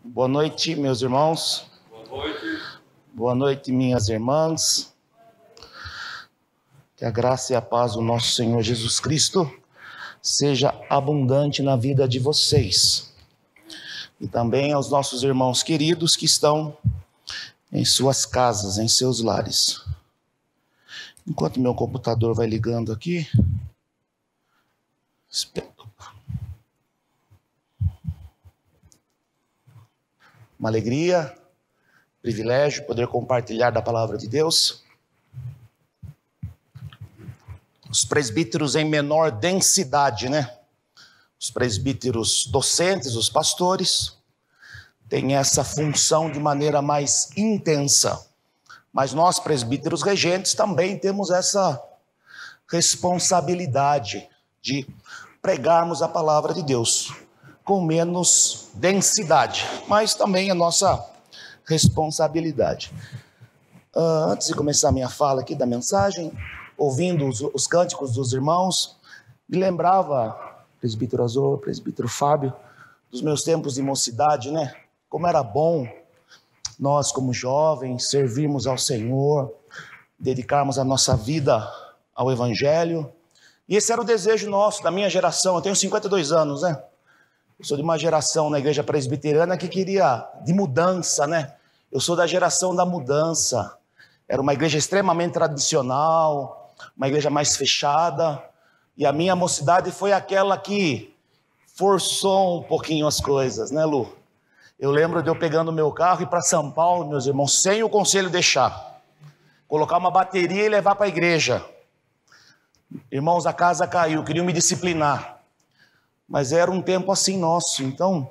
Boa noite, meus irmãos. Boa noite. Boa noite, minhas irmãs. Que a graça e a paz do nosso Senhor Jesus Cristo seja abundante na vida de vocês. E também aos nossos irmãos queridos que estão em suas casas, em seus lares. Enquanto meu computador vai ligando aqui, uma alegria, privilégio poder compartilhar da palavra de Deus. Os presbíteros em menor densidade, né? Os presbíteros docentes, os pastores, têm essa função de maneira mais intensa. Mas nós, presbíteros regentes, também temos essa responsabilidade de pregarmos a palavra de Deus com menos densidade, mas também a nossa responsabilidade. Antes de começar a minha fala aqui da mensagem, ouvindo os cânticos dos irmãos, me lembrava, presbítero Azor, presbítero Fábio, dos meus tempos de mocidade, né? Como era bom nós, como jovens, servirmos ao Senhor, dedicarmos a nossa vida ao Evangelho. E esse era o desejo nosso, da minha geração. Eu tenho 52 anos, né? Eu sou de uma geração na igreja presbiteriana que queria de mudança, né? Eu sou da geração da mudança. Era uma igreja extremamente tradicional, uma igreja mais fechada. E a minha mocidade foi aquela que forçou um pouquinho as coisas, né, Lu? Eu lembro de eu pegando o meu carro e ir para São Paulo, meus irmãos, sem o conselho deixar. Colocar uma bateria e levar para a igreja. Irmãos, a casa caiu, queriam me disciplinar. Mas era um tempo assim nosso. Então,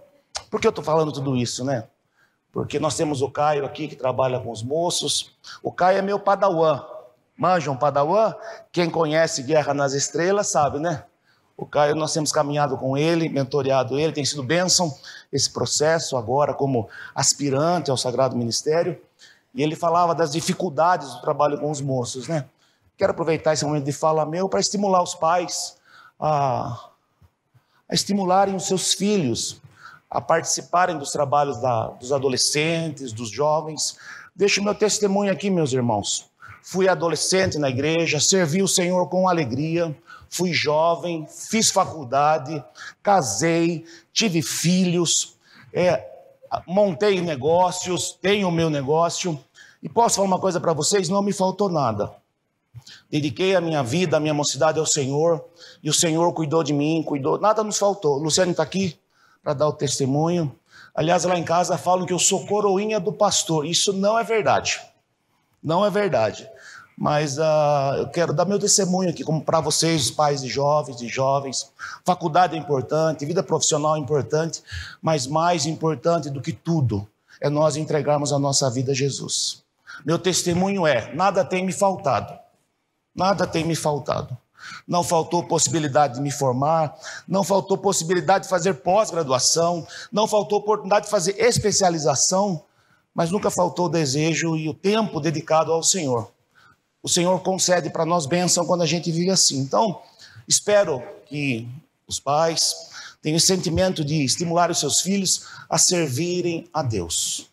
por que eu estou falando tudo isso, né? Porque nós temos o Caio aqui, que trabalha com os moços. O Caio é meu padawan. Manjam padawan? Quem conhece Guerra nas Estrelas sabe, né? O Caio, nós temos caminhado com ele, mentoreado ele, tem sido bênção esse processo agora como aspirante ao Sagrado Ministério. E ele falava das dificuldades do trabalho com os moços, né? Quero aproveitar esse momento de fala meu para estimular os pais a estimularem os seus filhos a participarem dos trabalhos dos adolescentes, dos jovens. Deixo meu testemunho aqui, meus irmãos. Fui adolescente na igreja, servi o Senhor com alegria, fui jovem, fiz faculdade, casei, tive filhos, montei negócios, tenho o meu negócio. E posso falar uma coisa para vocês, não me faltou nada. Dediquei a minha vida, a minha mocidade ao Senhor, e o Senhor cuidou de mim, nada nos faltou. Luciano está aqui para dar o testemunho. Aliás, lá em casa falam que eu sou coroinha do pastor. Isso não é verdade. Não é verdade. Mas eu quero dar meu testemunho aqui, como para vocês, os pais de jovens. Faculdade é importante, vida profissional é importante, mas mais importante do que tudo é nós entregarmos a nossa vida a Jesus. Meu testemunho é: nada tem me faltado. Nada tem me faltado. Não faltou possibilidade de me formar, não faltou possibilidade de fazer pós-graduação, não faltou oportunidade de fazer especialização, mas nunca faltou o desejo e o tempo dedicado ao Senhor. O Senhor concede para nós bênção quando a gente vive assim. Então, espero que os pais tenham o sentimento de estimular os seus filhos a servirem a Deus.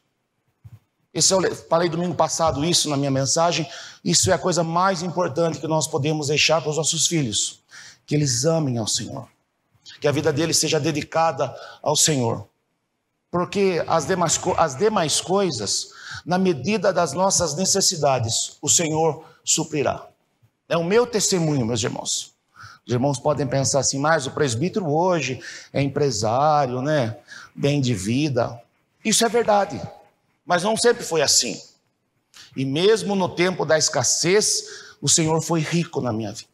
Eu falei domingo passado isso na minha mensagem. Isso é a coisa mais importante que nós podemos deixar para os nossos filhos. Que eles amem ao Senhor. Que a vida deles seja dedicada ao Senhor. Porque as demais coisas, na medida das nossas necessidades, o Senhor suprirá. É o meu testemunho, meus irmãos. Os irmãos podem pensar assim, mas o presbítero hoje é empresário, né? Bem de vida. Isso é verdade. Mas não sempre foi assim. E mesmo no tempo da escassez, o Senhor foi rico na minha vida.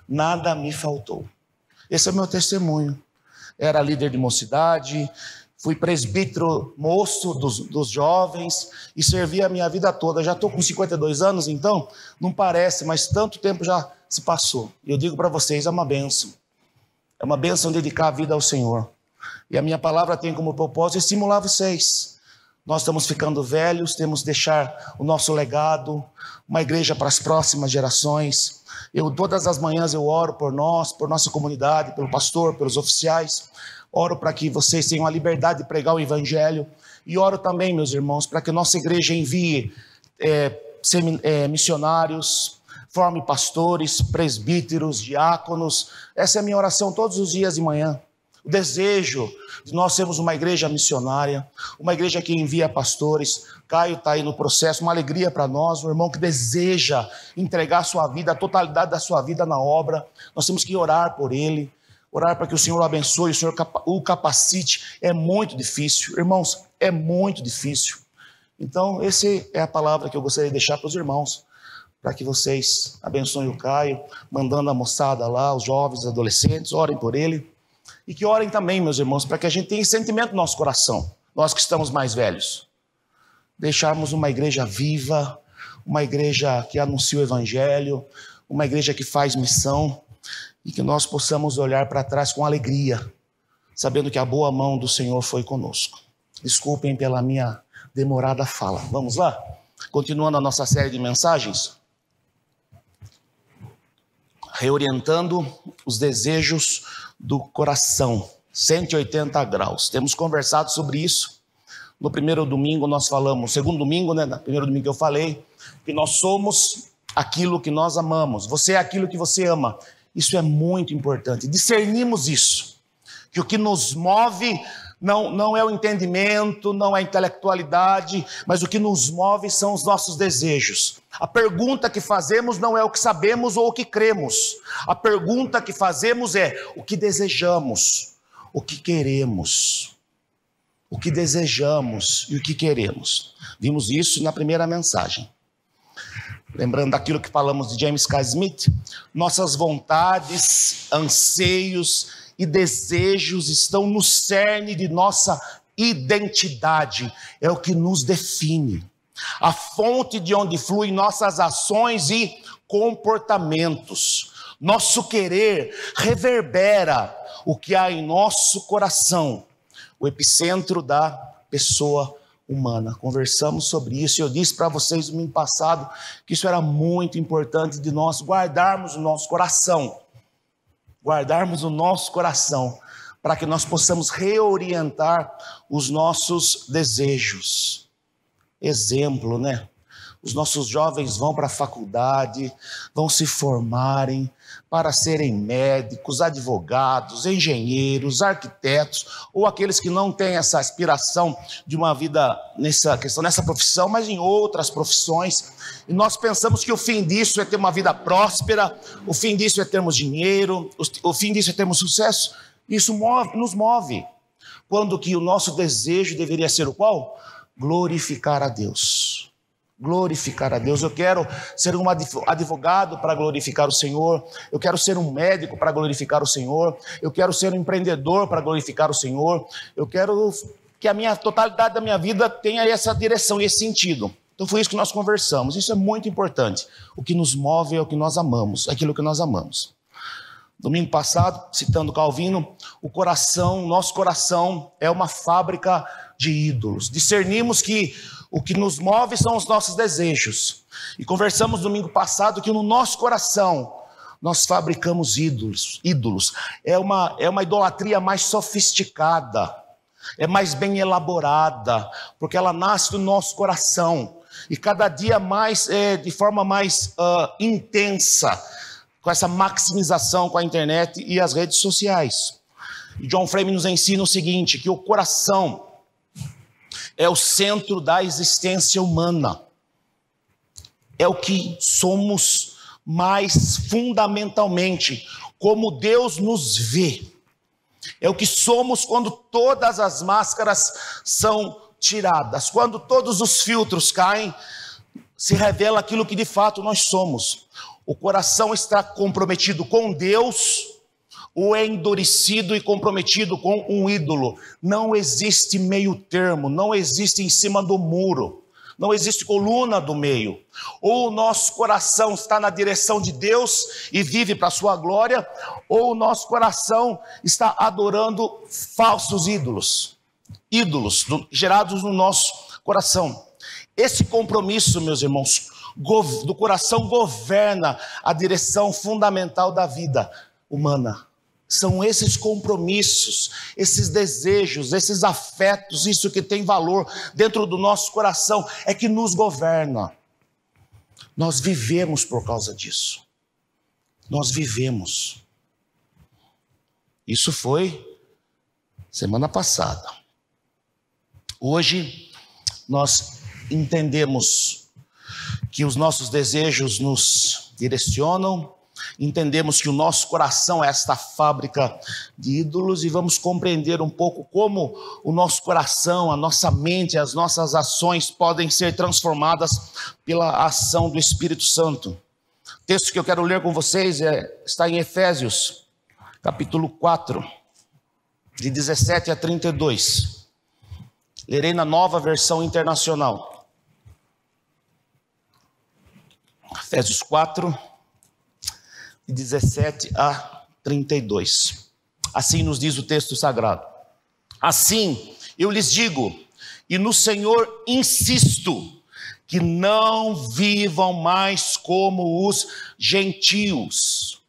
Nada me faltou. Esse é o meu testemunho. Era líder de mocidade, fui presbítero moço dos jovens e servi a minha vida toda. Já estou com 52 anos, então não parece, mas tanto tempo já se passou. E eu digo para vocês, é uma bênção. É uma bênção dedicar a vida ao Senhor. E a minha palavra tem como propósito estimular vocês. Nós estamos ficando velhos, temos que deixar o nosso legado, uma igreja para as próximas gerações. Todas as manhãs eu oro por nós, por nossa comunidade, pelo pastor, pelos oficiais, oro para que vocês tenham a liberdade de pregar o evangelho, e oro também, meus irmãos, para que nossa igreja envie missionários, forme pastores, presbíteros, diáconos. Essa é a minha oração todos os dias de manhã. O desejo de nós sermos uma igreja missionária, uma igreja que envia pastores. Caio está aí no processo, uma alegria para nós, um irmão que deseja entregar a sua vida, a totalidade da sua vida na obra. Nós temos que orar por ele, orar para que o Senhor o abençoe, o Senhor o capacite. É muito difícil, irmãos, é muito difícil. Então, essa é a palavra que eu gostaria de deixar para os irmãos, para que vocês abençoem o Caio, mandando a moçada lá, os jovens, os adolescentes, orem por ele. E que orem também, meus irmãos, para que a gente tenha sentimento no nosso coração, nós que estamos mais velhos. Deixarmos uma igreja viva, uma igreja que anuncia o evangelho, uma igreja que faz missão, e que nós possamos olhar para trás com alegria, sabendo que a boa mão do Senhor foi conosco. Desculpem pela minha demorada fala. Vamos lá? Continuando a nossa série de mensagens. Reorientando os desejos do coração, 180 graus. Temos conversado sobre isso. No primeiro domingo nós falamos, segundo domingo, né? No primeiro domingo que eu falei, que nós somos aquilo que nós amamos. Você é aquilo que você ama. Isso é muito importante. Discernimos isso. Que o que nos move não é o entendimento, não é a intelectualidade, mas o que nos move são os nossos desejos. A pergunta que fazemos não é o que sabemos ou o que cremos. A pergunta que fazemos é o que desejamos, o que queremos. O que desejamos e o que queremos. Vimos isso na primeira mensagem. Lembrando daquilo que falamos de James K. Smith, nossas vontades, anseios e desejos estão no cerne de nossa identidade, é o que nos define. A fonte de onde fluem nossas ações e comportamentos. Nosso querer reverbera o que há em nosso coração, o epicentro da pessoa humana. Conversamos sobre isso e eu disse para vocês no domingo passado que isso era muito importante de nós guardarmos o nosso coração. Guardarmos o nosso coração para que nós possamos reorientar os nossos desejos. Exemplo, né? Os nossos jovens vão para a faculdade, vão se formarem para serem médicos, advogados, engenheiros, arquitetos, ou aqueles que não têm essa aspiração de uma vida nessa profissão, mas em outras profissões. E nós pensamos que o fim disso é ter uma vida próspera, o fim disso é termos dinheiro, o fim disso é termos sucesso. Isso nos move. Quando que o nosso desejo deveria ser o qual? Glorificar a Deus. Glorificar a Deus. Eu quero ser um advogado para glorificar o Senhor, eu quero ser um médico para glorificar o Senhor, eu quero ser um empreendedor para glorificar o Senhor, eu quero que a totalidade da minha vida tenha essa direção e esse sentido. Então foi isso que nós conversamos. Isso é muito importante. O que nos move é o que nós amamos, aquilo que nós amamos. Domingo passado, citando Calvino, nosso coração é uma fábrica de ídolos. Discernimos que o que nos move são os nossos desejos. E conversamos domingo passado que no nosso coração nós fabricamos ídolos. É uma idolatria mais sofisticada, é mais bem elaborada, porque ela nasce do nosso coração. E cada dia mais, de forma mais intensa, com essa maximização com a internet e as redes sociais. E John Frame nos ensina o seguinte, que o coração é o centro da existência humana. É o que somos mais fundamentalmente, como Deus nos vê. É o que somos quando todas as máscaras são tiradas. Quando todos os filtros caem, se revela aquilo que de fato nós somos. O coração está comprometido com Deus ou é endurecido e comprometido com um ídolo. Não existe meio termo, não existe em cima do muro, não existe coluna do meio. Ou o nosso coração está na direção de Deus e vive para a sua glória, ou o nosso coração está adorando falsos ídolos gerados no nosso coração. Esse compromisso, meus irmãos, do coração governa a direção fundamental da vida humana. São esses compromissos, esses desejos, esses afetos, isso que tem valor dentro do nosso coração, é que nos governa. Nós vivemos por causa disso. Nós vivemos. Isso foi semana passada. Hoje, nós entendemos que os nossos desejos nos direcionam, entendemos que o nosso coração é esta fábrica de ídolos e vamos compreender um pouco como o nosso coração, a nossa mente, as nossas ações podem ser transformadas pela ação do Espírito Santo. O texto que eu quero ler com vocês está em Efésios, capítulo 4, de 17 a 32. Lerei na Nova Versão Internacional. Efésios 4, de 17 a 32. Assim nos diz o texto sagrado. Assim eu lhes digo, e no Senhor insisto, que não vivam mais como os gentios,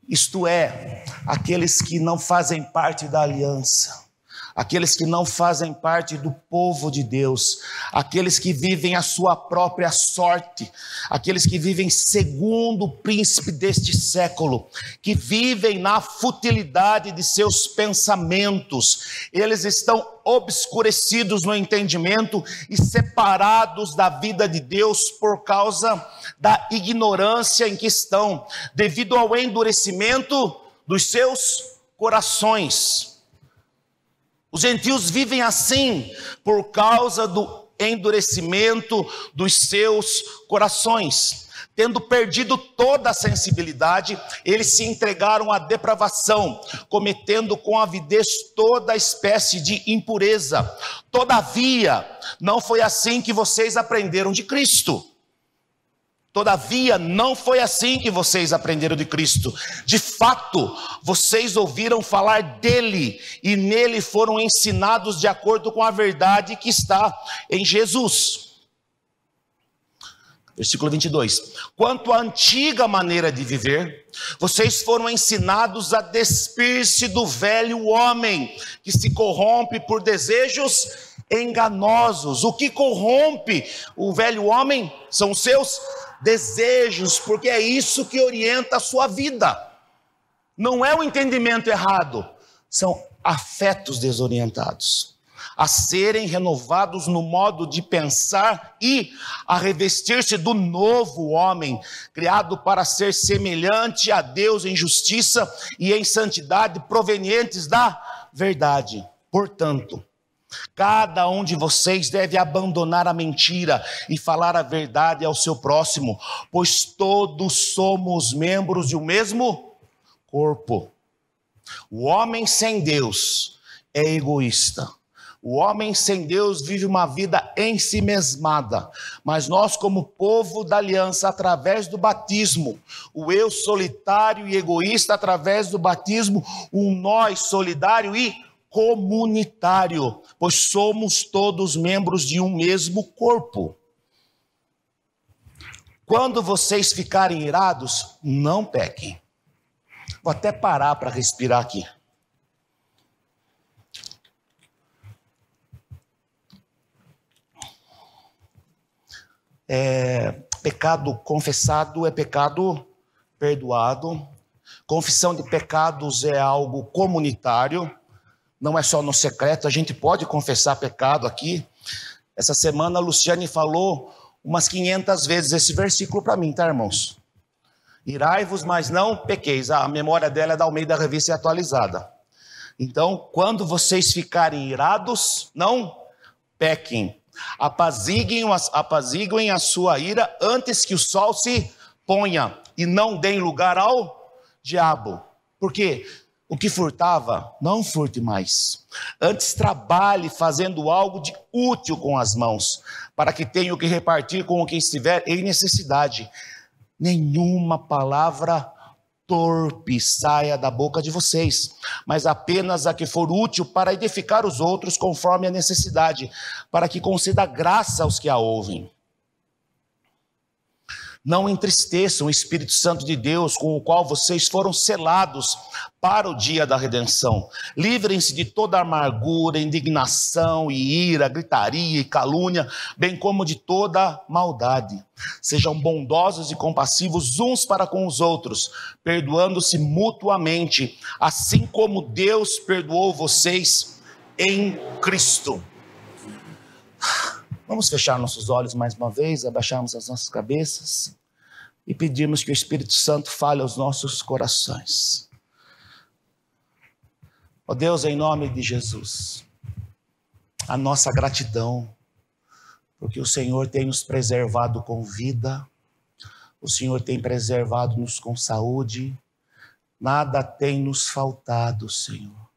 isto é, aqueles que não fazem parte da aliança, aqueles que não fazem parte do povo de Deus, aqueles que vivem a sua própria sorte, aqueles que vivem segundo o príncipe deste século, que vivem na futilidade de seus pensamentos. Eles estão obscurecidos no entendimento e separados da vida de Deus por causa da ignorância em que estão, devido ao endurecimento dos seus corações. Os gentios vivem assim por causa do endurecimento dos seus corações. Tendo perdido toda a sensibilidade, eles se entregaram à depravação, cometendo com avidez toda espécie de impureza. Todavia, não foi assim que vocês aprenderam de Cristo. Todavia, não foi assim que vocês aprenderam de Cristo. De fato, vocês ouviram falar dele e nele foram ensinados de acordo com a verdade que está em Jesus. Versículo 22. Quanto à antiga maneira de viver, vocês foram ensinados a despir-se do velho homem, que se corrompe por desejos enganosos. O que corrompe o velho homem são os seus desejos, porque é isso que orienta a sua vida. Não é o entendimento errado, são afetos desorientados, a serem renovados no modo de pensar e a revestir-se do novo homem, criado para ser semelhante a Deus em justiça e em santidade provenientes da verdade. Portanto, cada um de vocês deve abandonar a mentira e falar a verdade ao seu próximo, pois todos somos membros de um mesmo corpo. O homem sem Deus é egoísta. O homem sem Deus vive uma vida ensimesmada, mas nós, como povo da aliança, através do batismo, o eu solitário e egoísta através do batismo, o nós solidário e comunitário, pois somos todos membros de um mesmo corpo. Quando vocês ficarem irados, não pequem. Vou até parar para respirar aqui. Pecado confessado é pecado perdoado. Confissão de pecados é algo comunitário. Não é só no secreto, a gente pode confessar pecado aqui. Essa semana a Luciane falou umas 500 vezes esse versículo para mim, tá, irmãos? Irai-vos, mas não pequeis. A memória dela é da Almeida Revista Atualizada. Então, quando vocês ficarem irados, não pequem. Apaziguem a sua ira antes que o sol se ponha e não deem lugar ao diabo. Por quê? O que furtava, não furte mais. Antes trabalhe fazendo algo de útil com as mãos, para que tenha o que repartir com quem estiver em necessidade. Nenhuma palavra torpe saia da boca de vocês, mas apenas a que for útil para edificar os outros conforme a necessidade, para que conceda graça aos que a ouvem. Não entristeçam o Espírito Santo de Deus, com o qual vocês foram selados para o dia da redenção. Livrem-se de toda amargura, indignação e ira, gritaria e calúnia, bem como de toda maldade. Sejam bondosos e compassivos uns para com os outros, perdoando-se mutuamente, assim como Deus perdoou vocês em Cristo. Vamos fechar nossos olhos mais uma vez, abaixarmos as nossas cabeças e pedirmos que o Espírito Santo fale aos nossos corações. Ó Deus, em nome de Jesus, a nossa gratidão, porque o Senhor tem nos preservado com vida, o Senhor tem preservado-nos com saúde, nada tem nos faltado, Senhor.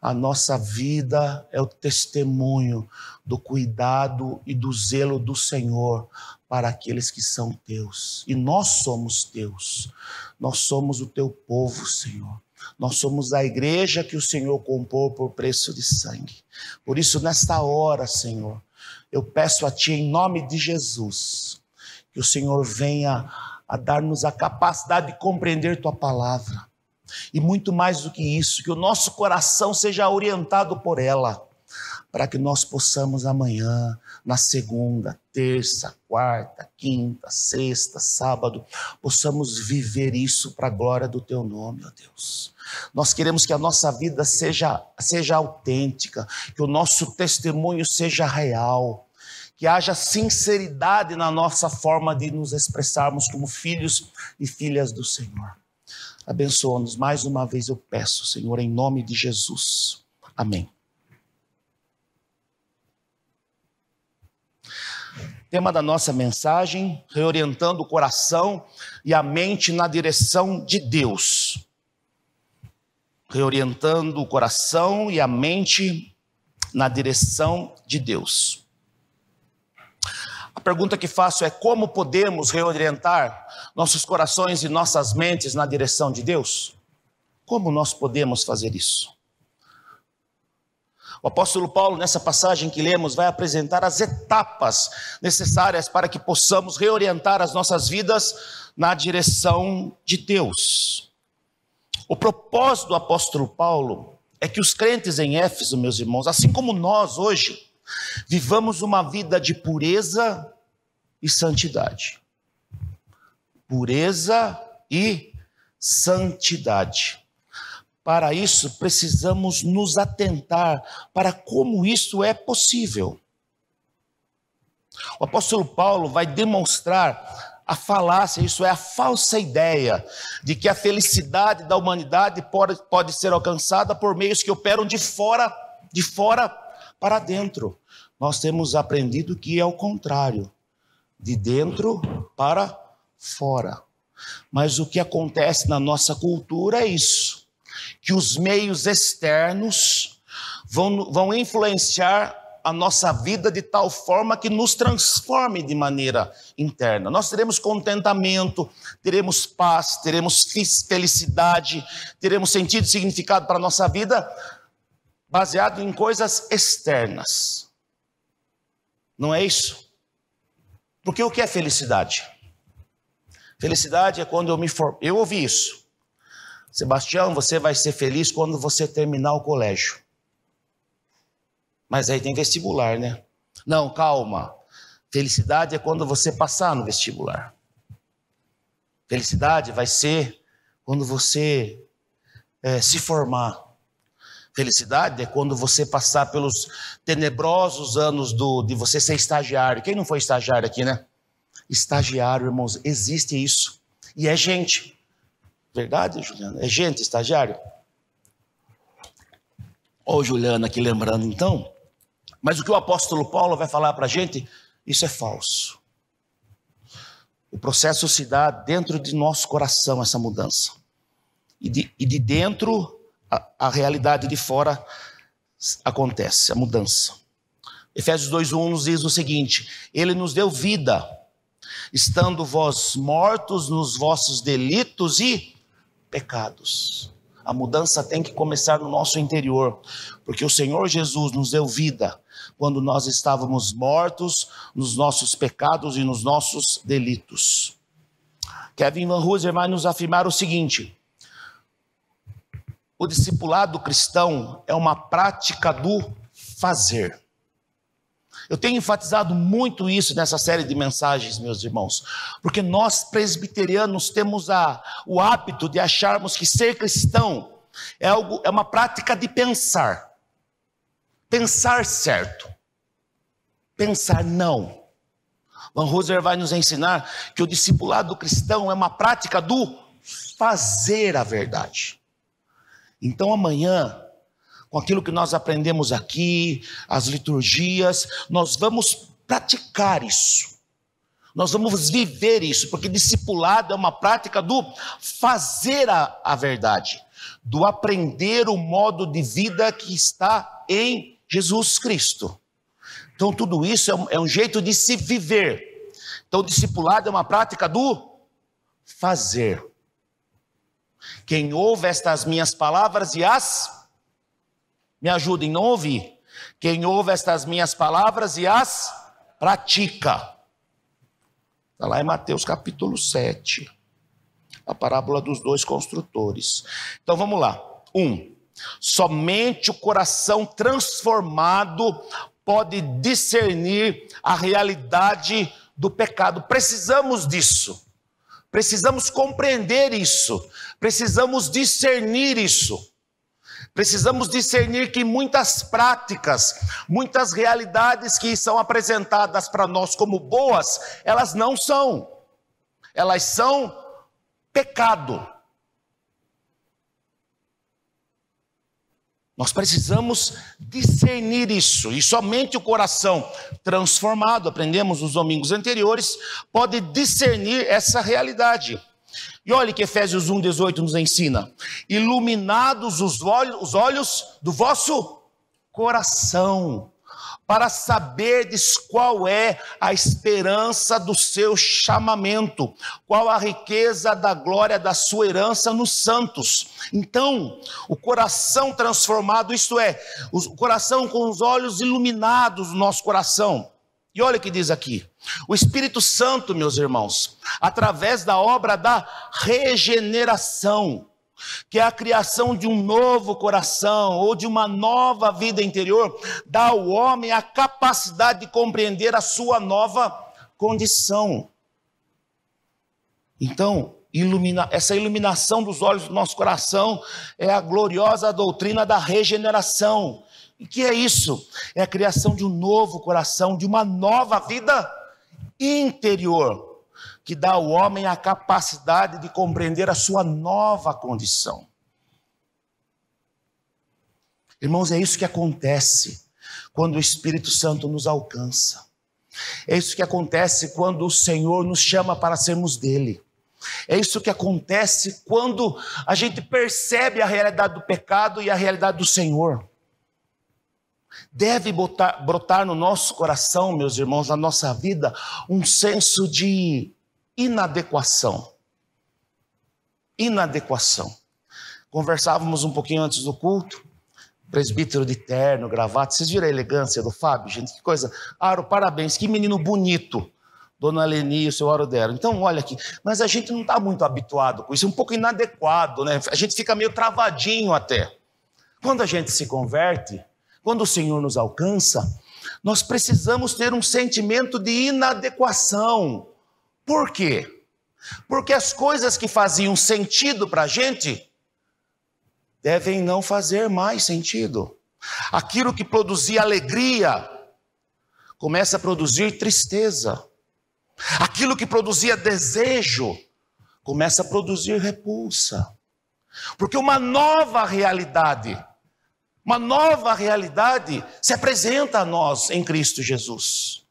A nossa vida é o testemunho do cuidado e do zelo do Senhor para aqueles que são teus. E nós somos teus. Nós somos o teu povo, Senhor. Nós somos a igreja que o Senhor comprou por preço de sangue. Por isso, nesta hora, Senhor, eu peço a Ti, em nome de Jesus, que o Senhor venha a dar-nos a capacidade de compreender Tua palavra. E muito mais do que isso, que o nosso coração seja orientado por ela, para que nós possamos amanhã, na segunda, terça, quarta, quinta, sexta, sábado, possamos viver isso para a glória do Teu nome, ó Deus. Nós queremos que a nossa vida seja autêntica, que o nosso testemunho seja real, que haja sinceridade na nossa forma de nos expressarmos como filhos e filhas do Senhor. Abençoa-nos mais uma vez, eu peço, Senhor, em nome de Jesus. Amém. Tema da nossa mensagem: reorientando o coração e a mente na direção de Deus. Reorientando o coração e a mente na direção de Deus. A pergunta que faço é: como podemos reorientar nossos corações e nossas mentes na direção de Deus? Como nós podemos fazer isso? O apóstolo Paulo, nessa passagem que lemos, vai apresentar as etapas necessárias para que possamos reorientar as nossas vidas na direção de Deus. O propósito do apóstolo Paulo é que os crentes em Éfeso, meus irmãos, assim como nós hoje, vivamos uma vida de pureza e santidade. Pureza e santidade. Para isso, precisamos nos atentar para como isso é possível. O apóstolo Paulo vai demonstrar a falácia, isso é a falsa ideia de que a felicidade da humanidade pode ser alcançada por meios que operam de fora para dentro. Nós temos aprendido que é o contrário, de dentro para fora. Mas o que acontece na nossa cultura é isso, que os meios externos vão influenciar a nossa vida de tal forma que nos transforme de maneira interna. Nós teremos contentamento, teremos paz, teremos felicidade, teremos sentido e significado para a nossa vida baseado em coisas externas. Não é isso? Porque o que é felicidade? Felicidade é quando eu ouvi isso. Sebastião, você vai ser feliz quando você terminar o colégio. Mas aí tem vestibular, né? Não, calma. Felicidade é quando você passar no vestibular. Felicidade vai ser quando você se formar. Felicidade é quando você passar pelos tenebrosos anos de você ser estagiário. Quem não foi estagiário aqui, né? Estagiário, irmãos, existe isso. E é gente. Verdade, Juliana? É gente estagiário? Ó, Juliana aqui lembrando então. Mas o que o apóstolo Paulo vai falar para a gente, isso é falso. O processo se dá dentro de nosso coração, essa mudança. E de dentro, a realidade de fora acontece, a mudança. Efésios 2:1 nos diz o seguinte: Ele nos deu vida, estando vós mortos nos vossos delitos e pecados. A mudança tem que começar no nosso interior, porque o Senhor Jesus nos deu vida quando nós estávamos mortos nos nossos pecados e nos nossos delitos. Kevin Van Hooser vai nos afirmar o seguinte: o discipulado cristão é uma prática do fazer. Eu tenho enfatizado muito isso nessa série de mensagens, meus irmãos, porque nós presbiterianos temos o hábito de acharmos que ser cristão é uma prática de pensar. Pensar certo. Pensar não. Van Hooser vai nos ensinar que o discipulado cristão é uma prática do fazer a verdade. Então amanhã, com aquilo que nós aprendemos aqui, as liturgias, nós vamos praticar isso. Nós vamos viver isso, porque discipulado é uma prática do fazer a verdade, do aprender o modo de vida que está em Jesus Cristo. Então tudo isso é um jeito de se viver. Então o discipulado é uma prática do fazer. Quem ouve estas minhas palavras e me ajudem, não ouvir. Quem ouve estas minhas palavras e as pratica. Está lá em Mateus capítulo 7. A parábola dos dois construtores. Então vamos lá. 1. Somente o coração transformado pode discernir a realidade do pecado. Precisamos disso. Precisamos compreender isso. Precisamos discernir isso. Precisamos discernir que muitas práticas, muitas realidades que são apresentadas para nós como boas, elas não são. Elas são pecado. Nós precisamos discernir isso, e somente o coração transformado, aprendemos nos domingos anteriores, pode discernir essa realidade. E olha que Efésios 1,18 nos ensina: iluminados os olhos do vosso coração, para saberdes qual é a esperança do seu chamamento, qual a riqueza da glória da sua herança nos santos. Então, o coração transformado, isto é, o coração com os olhos iluminados do nosso coração. E olha o que diz aqui: o Espírito Santo, meus irmãos, através da obra da regeneração, que é a criação de um novo coração ou de uma nova vida interior, dá ao homem a capacidade de compreender a sua nova condição. Então, essa iluminação dos olhos do nosso coração é a gloriosa doutrina da regeneração. E que é isso? É a criação de um novo coração, de uma nova vida interior, que dá ao homem a capacidade de compreender a sua nova condição. Irmãos, é isso que acontece quando o Espírito Santo nos alcança. É isso que acontece quando o Senhor nos chama para sermos dele. É isso que acontece quando a gente percebe a realidade do pecado e a realidade do Senhor. Deve brotar no nosso coração, meus irmãos, na nossa vida, um senso de inadequação. Inadequação. Conversávamos um pouquinho antes do culto, presbítero de terno, gravata. Vocês viram a elegância do Fábio, gente? Que coisa. Aro, parabéns, que menino bonito. Dona Leni e o seu Aro deram. Então, olha aqui, mas a gente não está muito habituado com isso, é um pouco inadequado, né? A gente fica meio travadinho até. Quando a gente se converte, quando o Senhor nos alcança, nós precisamos ter um sentimento de inadequação. Por quê? Porque as coisas que faziam sentido para a gente devem não fazer mais sentido. Aquilo que produzia alegria começa a produzir tristeza. Aquilo que produzia desejo começa a produzir repulsa. Porque uma nova realidade se apresenta a nós em Cristo Jesus.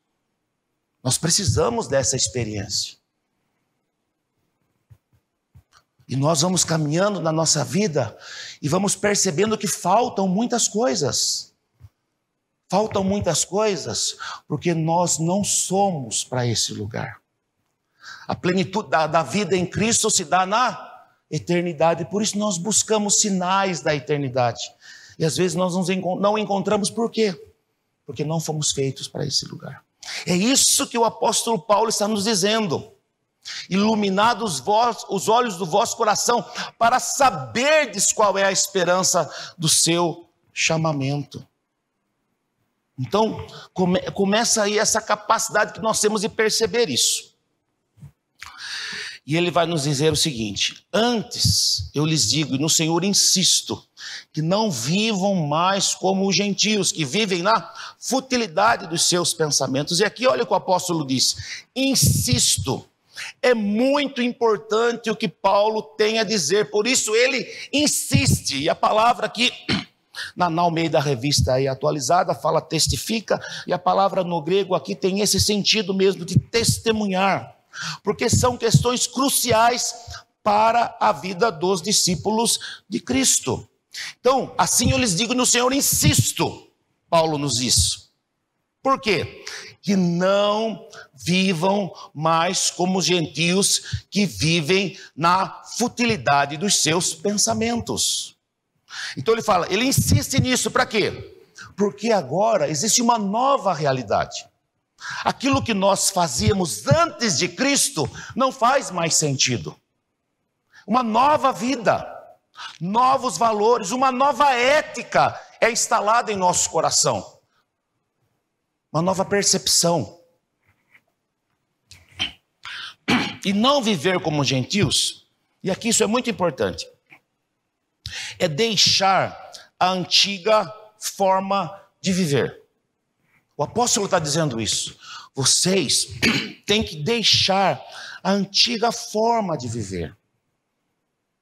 Nós precisamos dessa experiência. E nós vamos caminhando na nossa vida e vamos percebendo que faltam muitas coisas. Faltam muitas coisas porque nós não somos para esse lugar. A plenitude da vida em Cristo se dá na eternidade. Por isso nós buscamos sinais da eternidade. E às vezes nós não encontramos. Por quê? Porque não fomos feitos para esse lugar. É isso que o apóstolo Paulo está nos dizendo. iluminados os olhos do vosso coração, para saberdes qual é a esperança do seu chamamento. Então, começa aí essa capacidade que nós temos de perceber isso. E ele vai nos dizer o seguinte: antes eu lhes digo, e no Senhor insisto, que não vivam mais como os gentios, que vivem na futilidade dos seus pensamentos. E aqui olha o que o apóstolo diz: insisto. É muito importante o que Paulo tem a dizer, por isso ele insiste. E a palavra aqui, na Almeida Revista aí atualizada, fala testifica, e a palavra no grego aqui tem esse sentido mesmo de testemunhar, porque são questões cruciais para a vida dos discípulos de Cristo. Então, assim eu lhes digo no Senhor, insisto, Paulo nos diz. Por quê? Que não vivam mais como os gentios que vivem na futilidade dos seus pensamentos. Então ele fala, ele insiste nisso para quê? Porque agora existe uma nova realidade. Aquilo que nós fazíamos antes de Cristo não faz mais sentido. Uma nova vida, novos valores, uma nova ética é instalada em nosso coração. Uma nova percepção. E não viver como gentios, e aqui isso é muito importante, é deixar a antiga forma de viver. O apóstolo está dizendo isso. Vocês têm que deixar a antiga forma de viver.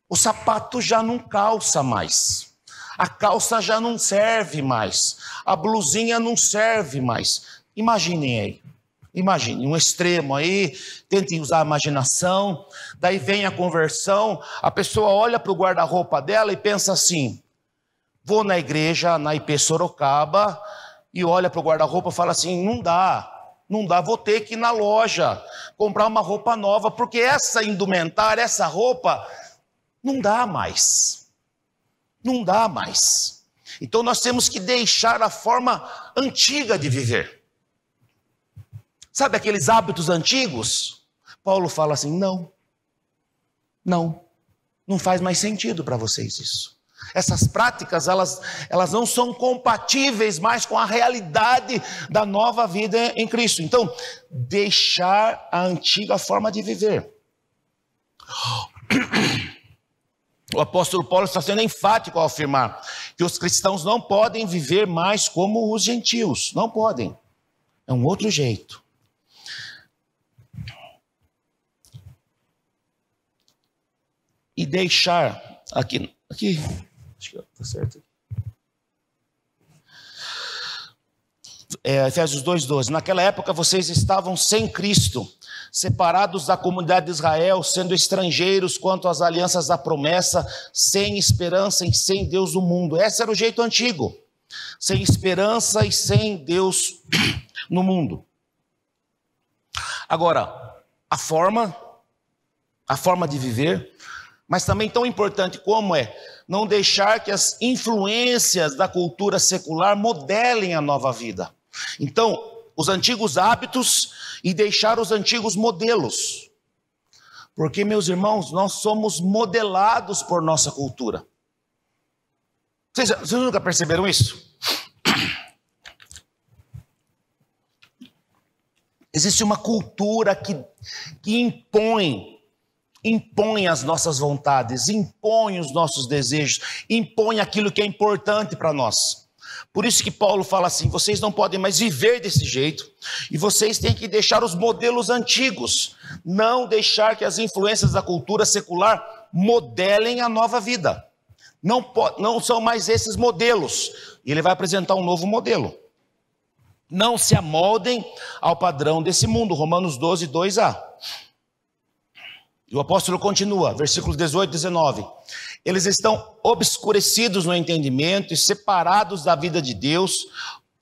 O sapato já não calça mais. A calça já não serve mais. A blusinha não serve mais. Imaginem aí. Imagine um extremo aí, tentem usar a imaginação, daí vem a conversão, a pessoa olha para o guarda-roupa dela e pensa assim, vou na igreja, na IP Sorocaba, e olha para o guarda-roupa e fala assim, não dá, vou ter que ir na loja, comprar uma roupa nova, porque essa indumentária, essa roupa, não dá mais. Não dá mais. Então nós temos que deixar a forma antiga de viver. Sabe aqueles hábitos antigos? Paulo fala assim, não faz mais sentido para vocês isso. Essas práticas, elas não são compatíveis mais com a realidade da nova vida em Cristo. Então, deixar a antiga forma de viver. O apóstolo Paulo está sendo enfático ao afirmar que os cristãos não podem viver mais como os gentios. Não podem. É um outro jeito. E deixar, aqui, acho que está certo. Efésios 2:12, naquela época vocês estavam sem Cristo, separados da comunidade de Israel, sendo estrangeiros quanto às alianças da promessa, sem esperança e sem Deus no mundo. Esse era o jeito antigo, sem esperança e sem Deus no mundo. Agora, a forma de viver, mas também tão importante como é não deixar que as influências da cultura secular modelem a nova vida. Então, os antigos hábitos e deixar os antigos modelos. Porque, meus irmãos, nós somos modelados por nossa cultura. Vocês nunca perceberam isso? Existe uma cultura que impõe as nossas vontades, impõe os nossos desejos, impõe aquilo que é importante para nós. Por isso que Paulo fala assim, vocês não podem mais viver desse jeito, e vocês têm que deixar os modelos antigos, não deixar que as influências da cultura secular modelem a nova vida. Não são mais esses modelos, e ele vai apresentar um novo modelo. Não se amoldem ao padrão desse mundo, Romanos 12, 2a. E o apóstolo continua, versículos 18 e 19. Eles estão obscurecidos no entendimento e separados da vida de Deus,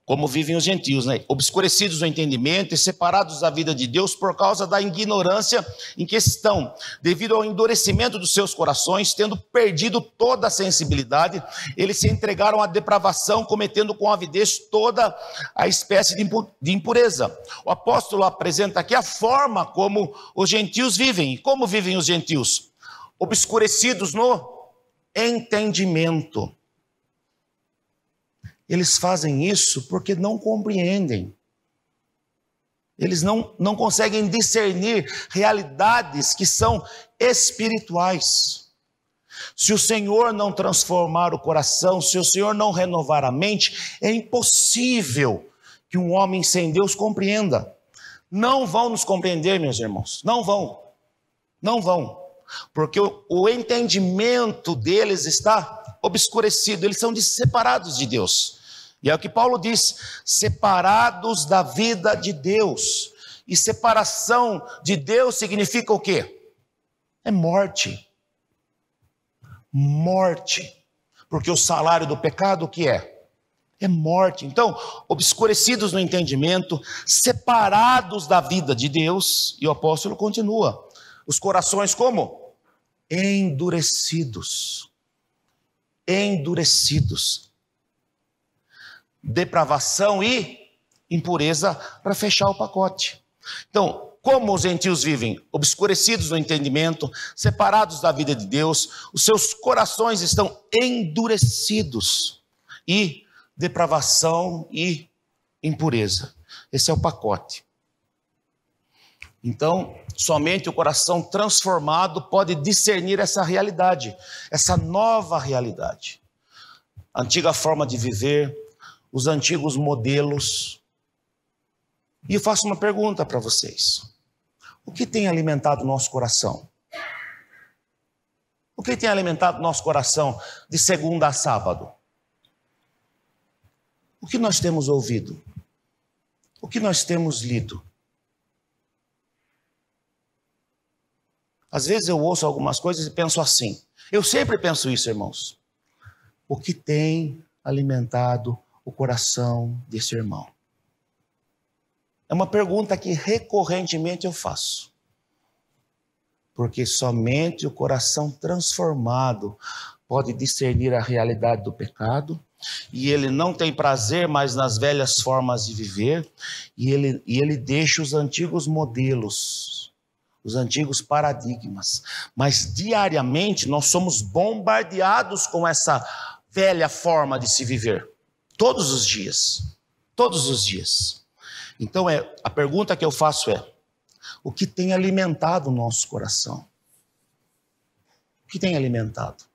como vivem os gentios, né? Obscurecidos no entendimento e separados da vida de Deus por causa da ignorância em que estão, devido ao endurecimento dos seus corações, tendo perdido toda a sensibilidade, eles se entregaram à depravação, cometendo com avidez toda a espécie de impureza. O apóstolo apresenta aqui a forma como os gentios vivem. E como vivem os gentios? Obscurecidos no entendimento. Eles fazem isso porque não compreendem. Eles não conseguem discernir realidades que são espirituais. Se o Senhor não transformar o coração, se o Senhor não renovar a mente, é impossível que um homem sem Deus compreenda. Não vão nos compreender, meus irmãos. Não vão. Não vão. Porque o entendimento deles está obscurecido. Eles são separados de Deus. E é o que Paulo diz, separados da vida de Deus. E separação de Deus significa o quê? É morte. Morte. Porque o salário do pecado o que é? É morte. Então, obscurecidos no entendimento, separados da vida de Deus, e o apóstolo continua. Os corações como? Endurecidos. Endurecidos. Depravação e impureza para fechar o pacote. Então, como os gentios vivem? Obscurecidos no entendimento, separados da vida de Deus, os seus corações estão endurecidos e depravação e impureza. Esse é o pacote. Então, somente o coração transformado pode discernir essa realidade, essa nova realidade. A antiga forma de viver, os antigos modelos. E eu faço uma pergunta para vocês. O que tem alimentado o nosso coração? O que tem alimentado o nosso coração de segunda a sábado? O que nós temos ouvido? O que nós temos lido? Às vezes eu ouço algumas coisas e penso assim. Eu sempre penso isso, irmãos. O que tem alimentado o coração desse irmão? É uma pergunta que recorrentemente eu faço. Porque somente o coração transformado pode discernir a realidade do pecado, e ele não tem prazer mais nas velhas formas de viver, e ele deixa os antigos modelos, os antigos paradigmas. Mas diariamente nós somos bombardeados com essa velha forma de se viver. Todos os dias. Todos os dias. Então a pergunta que eu faço é: o que tem alimentado o nosso coração? O que tem alimentado?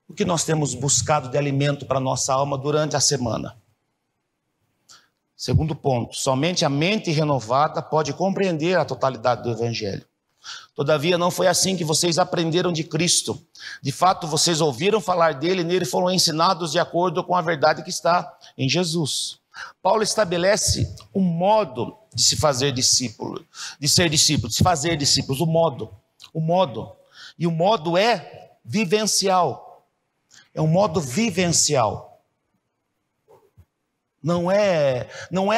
O que nós temos buscado de alimento para a nossa alma durante a semana? Segundo ponto, somente a mente renovada pode compreender a totalidade do Evangelho. Todavia, não foi assim que vocês aprenderam de Cristo. De fato, vocês ouviram falar dele e nele foram ensinados de acordo com a verdade que está em Jesus. Paulo estabelece um modo de se fazer discípulo, de ser discípulo, de se fazer discípulos, o modo. E o modo é vivencial. É um modo vivencial. Não é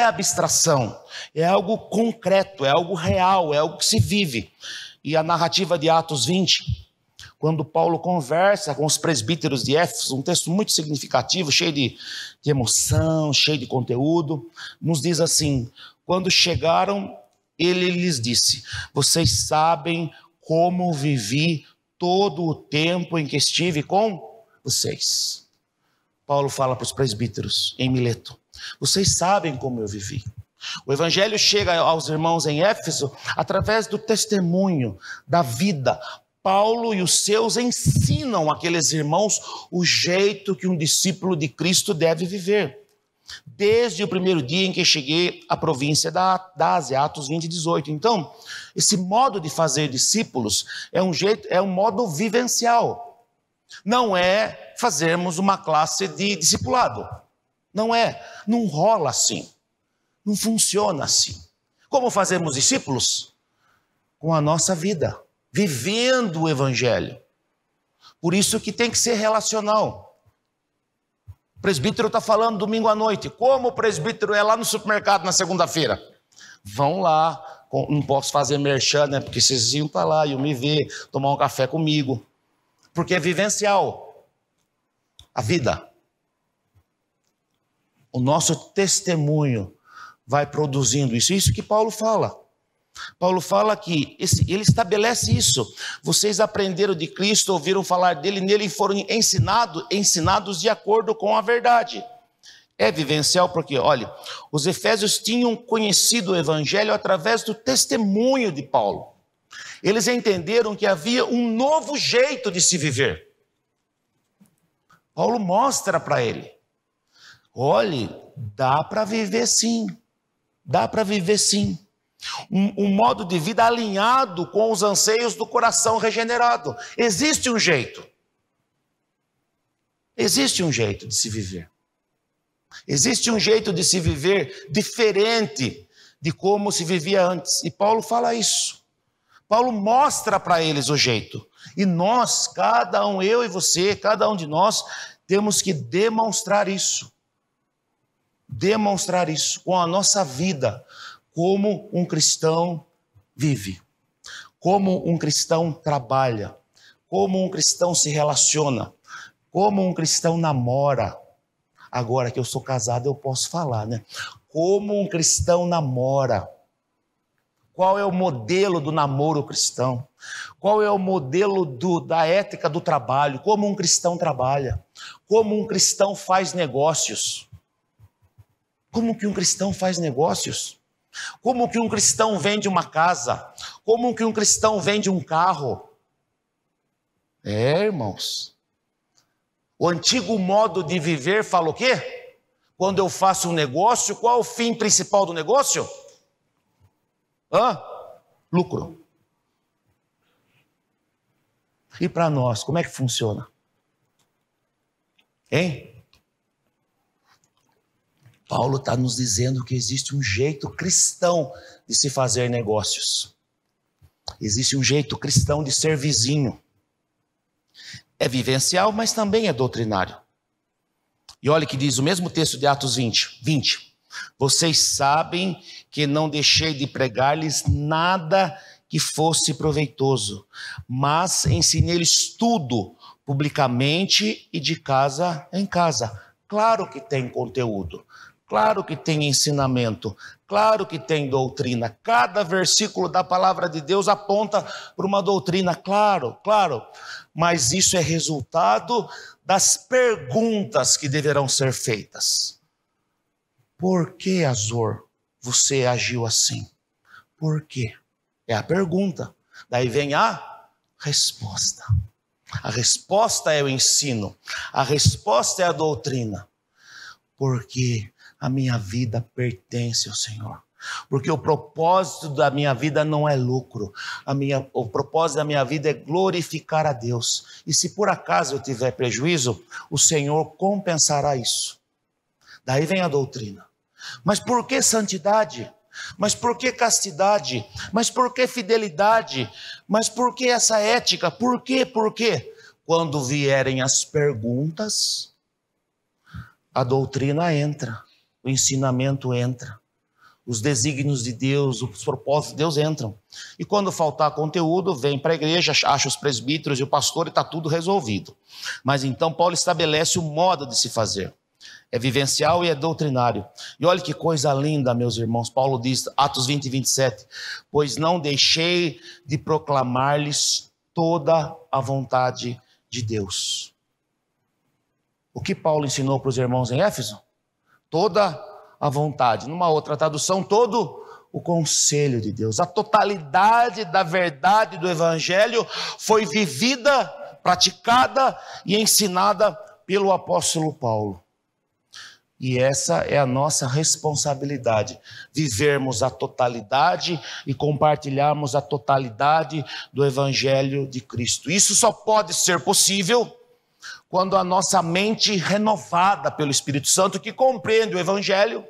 abstração, é algo concreto, é algo real, é algo que se vive. E a narrativa de Atos 20, quando Paulo conversa com os presbíteros de Éfeso, um texto muito significativo, cheio de emoção, cheio de conteúdo, nos diz assim: quando chegaram, ele lhes disse: vocês sabem como vivi todo o tempo em que estive com vocês. Paulo fala para os presbíteros em Mileto: vocês sabem como eu vivi. O evangelho chega aos irmãos em Éfeso através do testemunho da vida. Paulo e os seus ensinam àqueles irmãos o jeito que um discípulo de Cristo deve viver. Desde o primeiro dia em que cheguei à província da Ásia, Atos 20, 18. Então, esse modo de fazer discípulos é um modo vivencial. Não é fazermos uma classe de discipulado. Não rola assim. Não funciona assim. Como fazemos discípulos? Com a nossa vida, vivendo o evangelho. Por isso que tem que ser relacional. O presbítero está falando domingo à noite. Como o presbítero é lá no supermercado na segunda-feira? Vão lá, não posso fazer merchan, né? Porque vocês iam para lá, iam me ver, tomar um café comigo. Porque é vivencial a vida. O nosso testemunho vai produzindo isso. Isso que Paulo fala. Paulo fala que ele estabelece isso. Vocês aprenderam de Cristo, ouviram falar dele, nele foram ensinados de acordo com a verdade. É vivencial porque, olha, os efésios tinham conhecido o evangelho através do testemunho de Paulo. Eles entenderam que havia um novo jeito de se viver. Paulo mostra para ele. Olhe, dá para viver sim. Dá para viver sim. Um modo de vida alinhado com os anseios do coração regenerado. Existe um jeito. Existe um jeito de se viver. Existe um jeito de se viver diferente de como se vivia antes. E Paulo fala isso. Paulo mostra para eles o jeito. E nós, cada um, eu e você, cada um de nós, temos que demonstrar isso. Demonstrar isso com a nossa vida. Como um cristão vive, como um cristão trabalha, como um cristão se relaciona, como um cristão namora. Agora que eu sou casado, eu posso falar, né? Como um cristão namora. Qual é o modelo do namoro cristão? Qual é o modelo da ética do trabalho? Como um cristão trabalha? Como um cristão faz negócios? Como que um cristão faz negócios? Como que um cristão vende uma casa? Como que um cristão vende um carro? Irmãos. O antigo modo de viver fala o quê? Quando eu faço um negócio, qual é o fim principal do negócio? Lucro. E para nós, como é que funciona? Hein? Paulo está nos dizendo que existe um jeito cristão de se fazer negócios. Existe um jeito cristão de ser vizinho. É vivencial, mas também é doutrinário. E olha que diz o mesmo texto de Atos 20. Vocês sabem que não deixei de pregar-lhes nada que fosse proveitoso, mas ensinei-lhes tudo publicamente e de casa em casa. Claro que tem conteúdo. Claro que tem ensinamento, claro que tem doutrina. Cada versículo da palavra de Deus aponta para uma doutrina, claro. Mas isso é resultado das perguntas que deverão ser feitas. Por que, Azor, você agiu assim? Por quê? É a pergunta. Daí vem a resposta. A resposta é o ensino. A resposta é a doutrina. Porque a minha vida pertence ao Senhor. Porque o propósito da minha vida não é lucro. O propósito da minha vida é glorificar a Deus. E se por acaso eu tiver prejuízo, o Senhor compensará isso. Daí vem a doutrina. Mas por que santidade? Mas por que castidade? Mas por que fidelidade? Mas por que essa ética? Por quê? Por quê? Quando vierem as perguntas, a doutrina entra. O ensinamento entra, os desígnios de Deus, os propósitos de Deus entram. E quando faltar conteúdo, vem para a igreja, acha os presbíteros e o pastor e está tudo resolvido. Mas então Paulo estabelece o modo de se fazer. É vivencial e é doutrinário. E olha que coisa linda, meus irmãos. Paulo diz, Atos 20 e 27, pois não deixei de proclamar-lhes toda a vontade de Deus. O que Paulo ensinou para os irmãos em Éfeso? Toda a vontade. Numa outra tradução, todo o conselho de Deus. A totalidade da verdade do evangelho foi vivida, praticada e ensinada pelo apóstolo Paulo. E essa é a nossa responsabilidade, vivermos a totalidade e compartilharmos a totalidade do evangelho de Cristo. Isso só pode ser possível quando a nossa mente renovada pelo Espírito Santo, que compreende o Evangelho,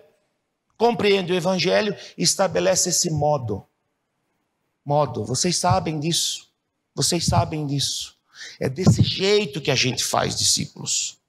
e estabelece esse modo. Vocês sabem disso. É desse jeito que a gente faz discípulos.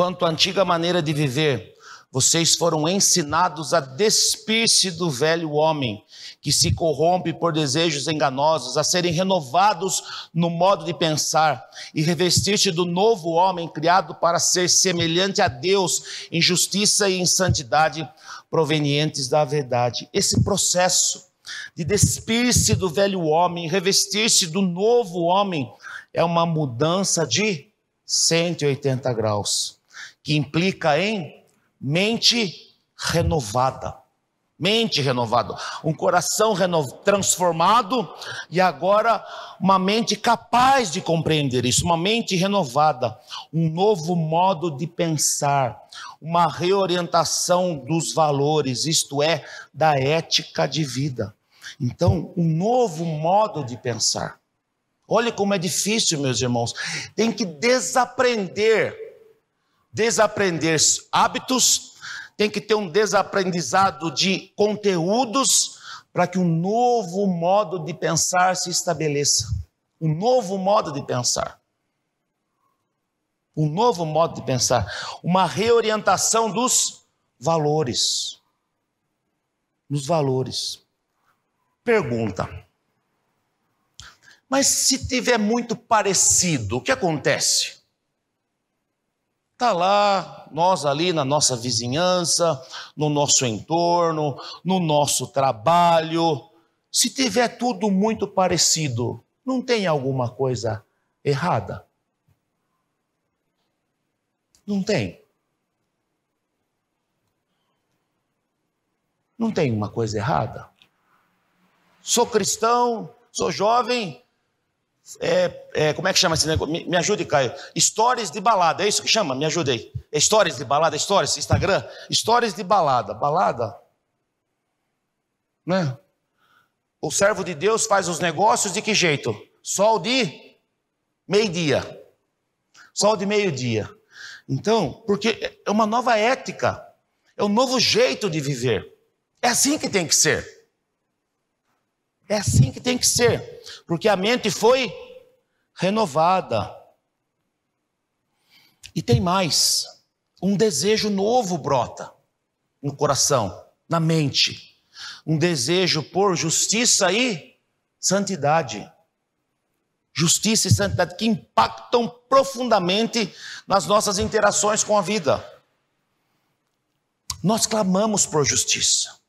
quanto à antiga maneira de viver, vocês foram ensinados a despir-se do velho homem, que se corrompe por desejos enganosos, a serem renovados no modo de pensar e revestir-se do novo homem, criado para ser semelhante a Deus em justiça e em santidade, provenientes da verdade. Esse processo de despir-se do velho homem, revestir-se do novo homem, é uma mudança de 180 graus, que implica em mente renovada, um coração transformado e agora uma mente capaz de compreender isso, uma mente renovada, um novo modo de pensar, uma reorientação dos valores, isto é, da ética de vida. Então, um novo modo de pensar. Olha como é difícil, meus irmãos, tem que desaprender hábitos, tem que ter um desaprendizado de conteúdos para que um novo modo de pensar se estabeleça. Um novo modo de pensar. Um novo modo de pensar. Uma reorientação dos valores. Nos valores. Pergunta. Mas se tiver muito parecido, o que acontece? Está lá, nós ali na nossa vizinhança, no nosso entorno, no nosso trabalho. Se tiver tudo muito parecido, não tem alguma coisa errada? Não tem. Não tem uma coisa errada? Sou cristão, sou jovem. Como é que chama esse negócio? Me ajude, Caio. Stories de balada, é isso que chama? Me ajude aí. Stories de balada, stories, Instagram? Stories de balada. Balada? Né? O servo de Deus faz os negócios de que jeito? Sol de meio-dia. Sol de meio-dia. Então, porque é uma nova ética. É um novo jeito de viver. É assim que tem que ser. É assim que tem que ser, porque a mente foi renovada. E tem mais, um desejo novo brota no coração, na mente. Um desejo por justiça e santidade. Justiça e santidade que impactam profundamente nas nossas interações com a vida. Nós clamamos por justiça.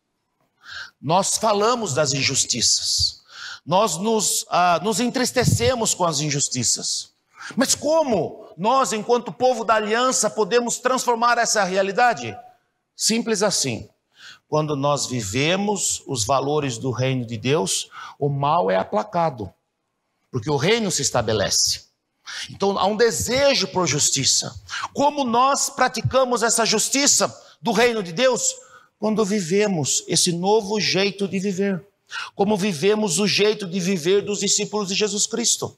Nós falamos das injustiças, nós nos entristecemos com as injustiças. Mas como nós, enquanto povo da aliança, podemos transformar essa realidade? Simples assim. Quando nós vivemos os valores do reino de Deus, o mal é aplacado, porque o reino se estabelece. Então há um desejo por justiça. Como nós praticamos essa justiça do reino de Deus? Quando vivemos esse novo jeito de viver, como vivemos o jeito de viver dos discípulos de Jesus Cristo.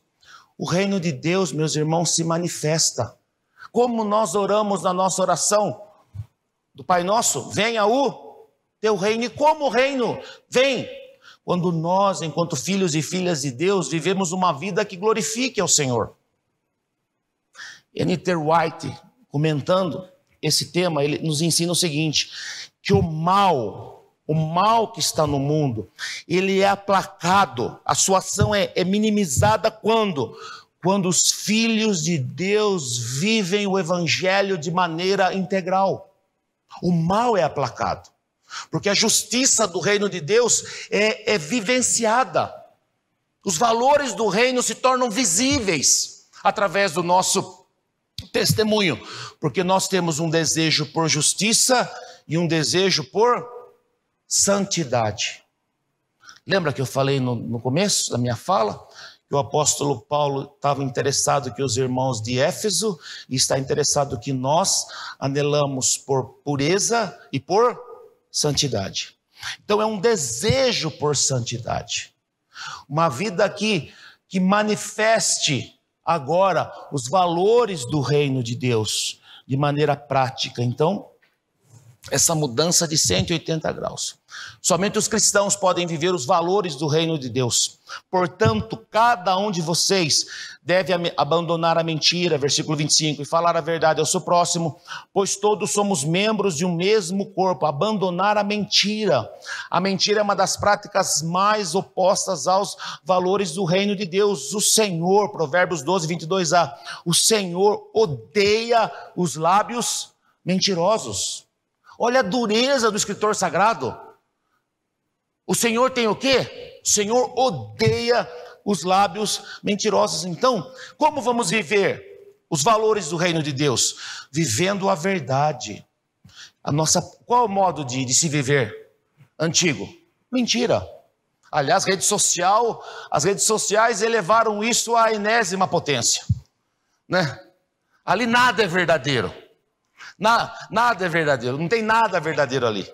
O reino de Deus, meus irmãos, se manifesta. Como nós oramos na nossa oração do Pai Nosso, venha o teu reino. E como o reino vem? Quando nós, enquanto filhos e filhas de Deus, vivemos uma vida que glorifique ao Senhor. N.T. Wright, comentando esse tema, ele nos ensina o seguinte, que o mal que está no mundo, ele é aplacado, a sua ação é minimizada quando os filhos de Deus vivem o evangelho de maneira integral. O mal é aplacado, porque a justiça do reino de Deus é vivenciada. Os valores do reino se tornam visíveis através do nosso testemunho, porque nós temos um desejo por justiça e um desejo por santidade. Lembra que eu falei no começo da minha fala? Que o apóstolo Paulo estava interessado que os irmãos de Éfeso, e está interessado que nós anelamos por pureza e por santidade. Então é um desejo por santidade. Uma vida que manifeste agora os valores do reino de Deus de maneira prática. Então, essa mudança de 180 graus. Somente os cristãos podem viver os valores do reino de Deus. Portanto, cada um de vocês deve abandonar a mentira, versículo 25, e falar a verdade ao seu próximo, pois todos somos membros de um mesmo corpo. Abandonar a mentira. A mentira é uma das práticas mais opostas aos valores do reino de Deus. O Senhor, Provérbios 12, 22a, o Senhor odeia os lábios mentirosos. Olha a dureza do escritor sagrado. O Senhor tem o quê? O Senhor odeia os lábios mentirosos. Então, como vamos viver os valores do reino de Deus? Vivendo a verdade. Qual é o modo de se viver antigo? Mentira. Aliás, as redes sociais elevaram isso à enésima potência, né? Ali nada é verdadeiro. Nada é verdadeiro, não tem nada verdadeiro ali.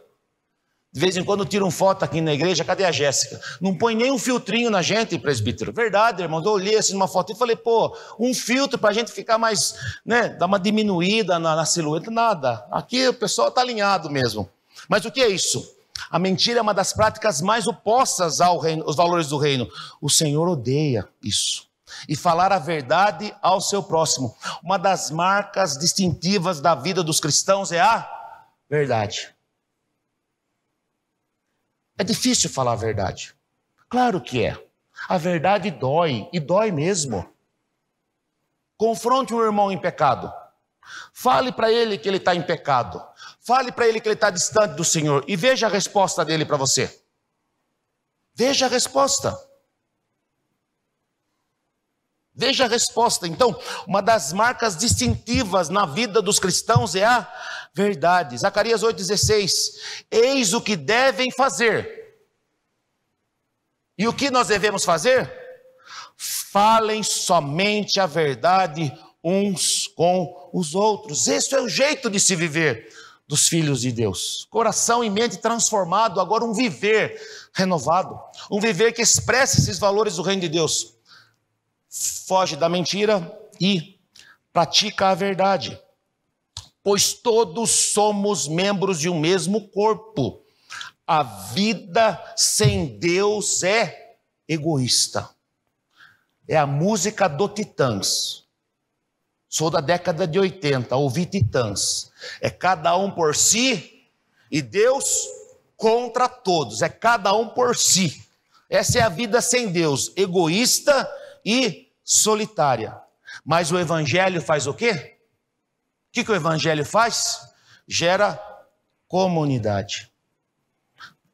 De vez em quando tiram foto aqui na igreja, cadê a Jéssica? Não põe nem um filtrinho na gente, presbítero. Verdade, irmão, eu olhei assim numa foto e falei, pô, um filtro para a gente ficar mais, né, dar uma diminuída na silhueta, nada. Aqui o pessoal está alinhado mesmo. Mas o que é isso? A mentira é uma das práticas mais opostas aos valores do reino. O Senhor odeia isso. E falar a verdade ao seu próximo. Uma das marcas distintivas da vida dos cristãos é a verdade. É difícil falar a verdade. Claro que é. A verdade dói, e dói mesmo. Confronte um irmão em pecado. Fale para ele que ele está em pecado. Fale para ele que ele está distante do Senhor. E veja a resposta dele para você. Veja a resposta. Veja a resposta. Então, uma das marcas distintivas na vida dos cristãos é a verdade. Zacarias 8,16. Eis o que devem fazer. E o que nós devemos fazer? Falem somente a verdade uns com os outros. Esse é o jeito de se viver dos filhos de Deus. Coração e mente transformado, agora um viver renovado. Um viver que expressa esses valores do reino de Deus. Foge da mentira e pratica a verdade. Pois todos somos membros de um mesmo corpo. A vida sem Deus é egoísta. É a música do Titãs. Sou da década de 80, ouvi Titãs. É cada um por si e Deus contra todos. É cada um por si. Essa é a vida sem Deus, egoísta e solitária. Mas o evangelho faz o quê? O que o evangelho faz? Gera comunidade.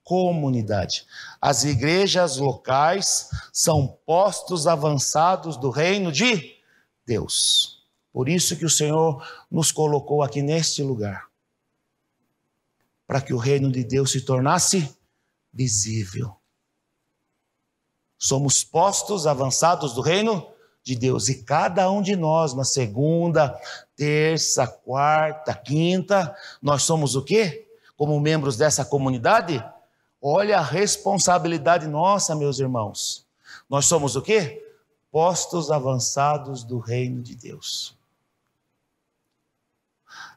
Comunidade. As igrejas locais são postos avançados do reino de Deus. Por isso que o Senhor nos colocou aqui neste lugar. Para que o reino de Deus se tornasse visível. Somos postos avançados do reino de Deus. E cada um de nós, na segunda, terça, quarta, quinta, nós somos o quê? Como membros dessa comunidade? Olha a responsabilidade nossa, meus irmãos. Nós somos o quê? Postos avançados do reino de Deus.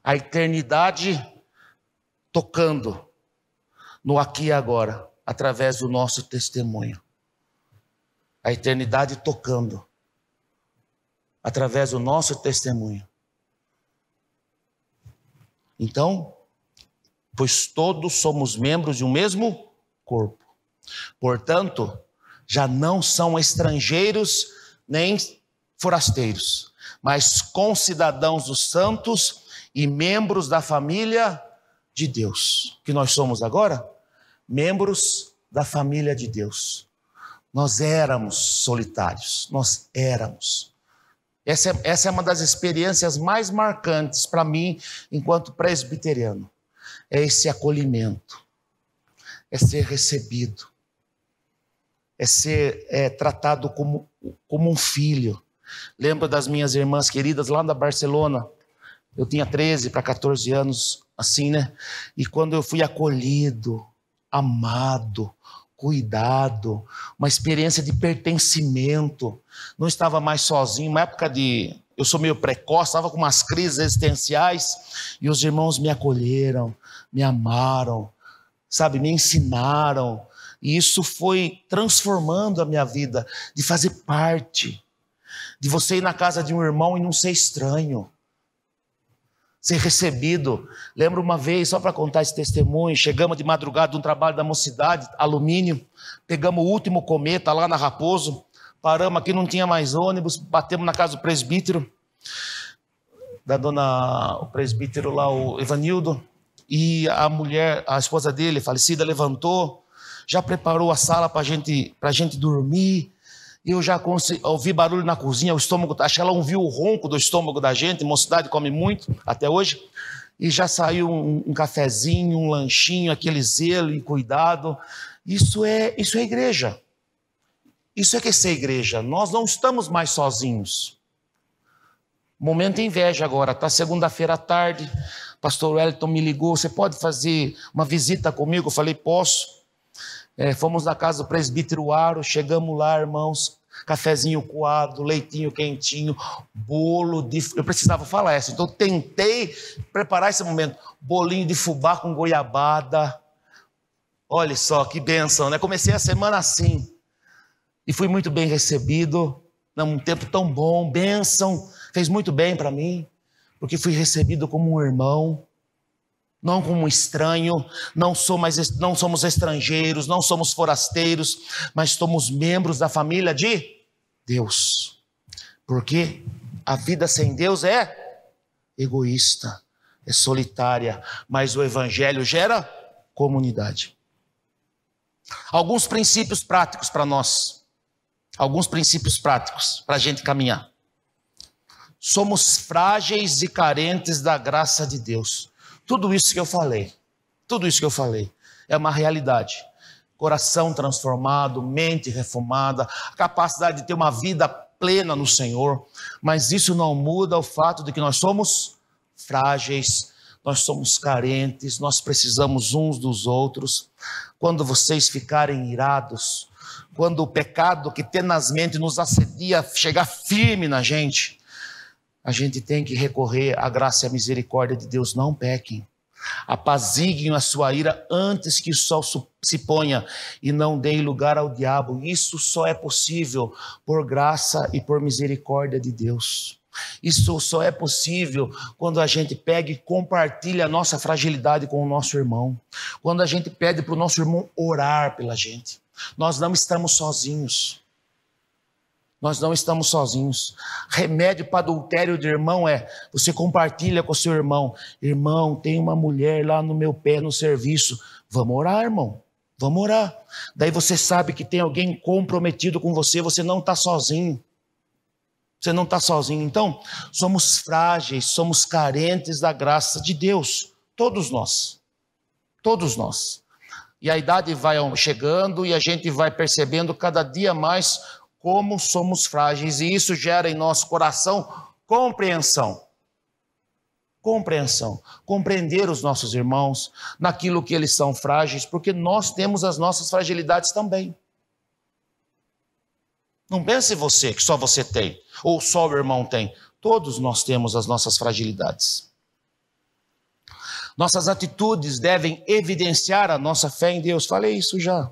A eternidade tocando no aqui e agora, através do nosso testemunho. A eternidade tocando através do nosso testemunho. Então, pois todos somos membros de um mesmo corpo. Portanto, já não são estrangeiros nem forasteiros, mas concidadãos dos santos e membros da família de Deus. Que nós somos agora? Membros da família de Deus. Nós éramos solitários, nós éramos. Essa é uma das experiências mais marcantes para mim, enquanto presbiteriano. É esse acolhimento, é ser recebido, é ser tratado como um filho. Lembro das minhas irmãs queridas lá da Barcelona. Eu tinha 13 para 14 anos, assim, né? E quando eu fui acolhido, amado, cuidado, uma experiência de pertencimento. Não estava mais sozinho, uma época eu sou meio precoce, estava com umas crises existenciais, e os irmãos me acolheram, me amaram, sabe, me ensinaram, e isso foi transformando a minha vida, de fazer parte, de você ir na casa de um irmão e não ser estranho, ser recebido. Lembro uma vez, só para contar esse testemunho, chegamos de madrugada de um trabalho da mocidade, alumínio, pegamos o último cometa lá na Raposo, paramos aqui, não tinha mais ônibus, batemos na casa do presbítero, o presbítero lá, o Evanildo, e a esposa dele, falecida, levantou, já preparou a sala para a gente dormir. Eu já ouvi barulho na cozinha, o estômago, acho que ela ouviu o ronco do estômago da gente, mocidade come muito, até hoje, e já saiu um cafezinho, um lanchinho, aquele zelo e cuidado. Isso é igreja. Isso é que é ser igreja. Nós não estamos mais sozinhos. Momento de inveja agora, tá segunda-feira à tarde, pastor Wellington me ligou, você pode fazer uma visita comigo? Eu falei, posso. Fomos na casa do presbítero Aro, chegamos lá, irmãos, cafezinho coado, leitinho quentinho, bolo eu precisava falar essa, então tentei preparar esse momento, bolinho de fubá com goiabada, olha só que bênção, né? Comecei a semana assim, e fui muito bem recebido, num tempo tão bom, bênção, fez muito bem para mim, porque fui recebido como um irmão, não como um estranho, não somos estrangeiros, não somos forasteiros, mas somos membros da família de Deus. Porque a vida sem Deus é egoísta, é solitária, mas o Evangelho gera comunidade. Alguns princípios práticos para nós, alguns princípios práticos para a gente caminhar. Somos frágeis e carentes da graça de Deus. Tudo isso que eu falei é uma realidade. Coração transformado, mente reformada, capacidade de ter uma vida plena no Senhor, mas isso não muda o fato de que nós somos frágeis, nós somos carentes, nós precisamos uns dos outros. Quando vocês ficarem irados, quando o pecado que tenazmente nos assedia chegar firme na gente, a gente tem que recorrer à graça e à misericórdia de Deus. Não pequem, apaziguem a sua ira antes que o sol se ponha e não deem lugar ao diabo. Isso só é possível por graça e por misericórdia de Deus. Isso só é possível quando a gente pega e compartilha a nossa fragilidade com o nosso irmão, quando a gente pede para o nosso irmão orar pela gente. Nós não estamos sozinhos. Nós não estamos sozinhos. Remédio para adultério de irmão você compartilha com o seu irmão. Irmão, tem uma mulher lá no meu pé no serviço. Vamos orar, irmão. Vamos orar. Daí você sabe que tem alguém comprometido com você. Você não está sozinho. Você não está sozinho. Então, somos frágeis, somos carentes da graça de Deus. Todos nós. Todos nós. E a idade vai chegando e a gente vai percebendo cada dia mais como somos frágeis, e isso gera em nosso coração compreensão. Compreensão. Compreender os nossos irmãos naquilo que eles são frágeis, porque nós temos as nossas fragilidades também. Não pense você que só você tem, ou só o irmão tem. Todos nós temos as nossas fragilidades. Nossas atitudes devem evidenciar a nossa fé em Deus. Falei isso já.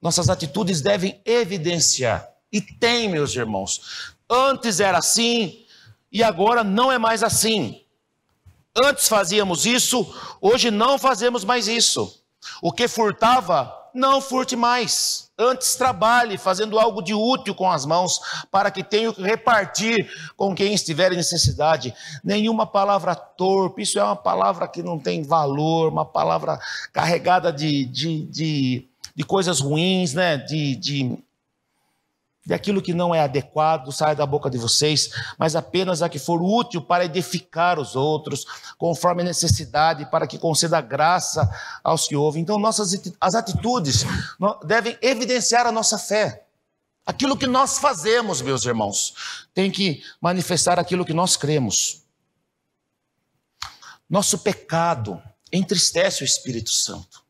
Nossas atitudes devem evidenciar. E tem, meus irmãos. Antes era assim e agora não é mais assim. Antes fazíamos isso, hoje não fazemos mais isso. O que furtava, não furte mais. Antes trabalhe fazendo algo de útil com as mãos, para que tenha que repartir com quem estiver em necessidade. Nenhuma palavra torpe, isso é uma palavra que não tem valor, uma palavra carregada de coisas ruins, né? de aquilo que não é adequado, sai da boca de vocês, mas apenas a que for útil para edificar os outros, conforme a necessidade, para que conceda graça aos que ouvem. Então, as atitudes devem evidenciar a nossa fé. Aquilo que nós fazemos, meus irmãos, tem que manifestar aquilo que nós cremos. Nosso pecado entristece o Espírito Santo.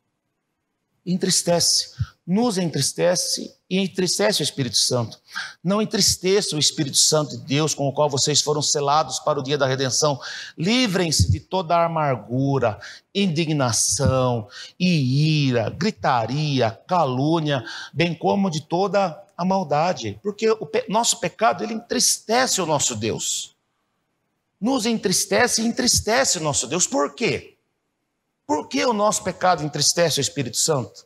entristece, nos entristece e entristece o Espírito Santo. Não entristeça o Espírito Santo de Deus, com o qual vocês foram selados para o dia da redenção. Livrem-se de toda a amargura, indignação e ira, gritaria, calúnia, bem como de toda a maldade, porque o nosso pecado, ele entristece o nosso Deus. Nos entristece e entristece o nosso Deus. Por quê? Por que o nosso pecado entristece o Espírito Santo?